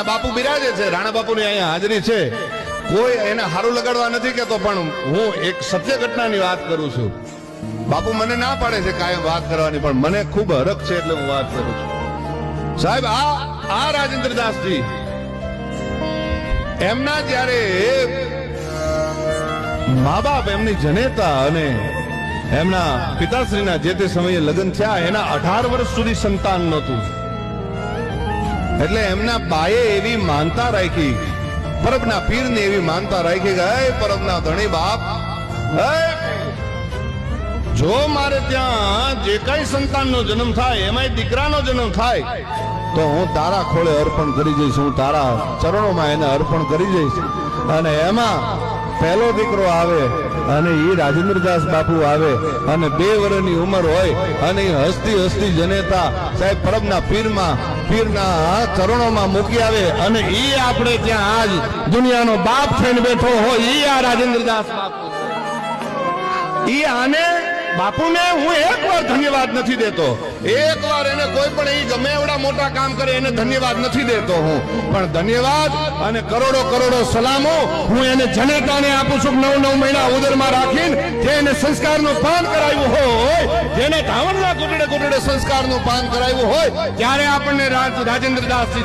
અહીંયા બાપુ બિરાજે છે, રાણા બાપુની અહીંયા હાજરી છે, કોઈ એને હારું લગાડવા નથી કેતો, પણ હું એક સત્ય ઘટનાની વાત કરું છું. બાપુ મને ના પાડે છે કાયમ વાત કરવાની, પણ મને ખૂબ હરખ છે એટલે હું વાત કરું છું. સાહેબ, આ રાજેન્દ્રદાસજી એમના જ્યારે મા બાપ એમની જનેતા અને એમના પિતાશ્રીના જે તે સમયે લગ્ન થયા, એના 18 વર્ષ સુધી સંતાન નહોતું. એટલે એમના બાએ એવી માનતા રાખી, પરબના પીરને એવી માનતા રાખી કે હે પરબના ધણી બાપ, જો મારે ત્યાં જે કઈ સંતાનનો જન્મ થાય, એમાં દીકરાનો જન્મ થાય, તો હું તારા ખોળે અર્પણ કરી જઈશ, હું તારા ચરણોમાં એને અર્પણ કરી જઈશ. અને એમાં પહેલો દીકરો આવે અને એ રાજેન્દ્રદાસ બાપુ આવે અને 2 વર્ષની ઉંમર હોય અને એ હસતી હસતી જનેતા સાહેબ પરબના પીરના ચરણોમાં મૂકી આવે અને એ આપણે ત્યાં આજ દુનિયાનો બાપ થઈને બેઠો હોય, એ આ રાજેન્દ્રદાસ બાપુ. એ આને બાપુને હું એકવાર ધન્યવાદ નથી દેતો, એકવાર એને કોઈ પણ એ ગમે એવડા મોટા કામ કરે એને ધન્યવાદ નથી દેતો હું, પણ ધન્યવાદ અને કરોડો કરોડો સલામો હું એને જનેતાને આપું છું. 9 મહિના ઉદરમાં રાખીને જેને સંસ્કારનું પાન કરાવ્યું હોય, જેને ધાવણના કોટડે સંસ્કારનું પાન કરાવ્યું હોય, ત્યારે આપણને રાજેન્દ્રદાસ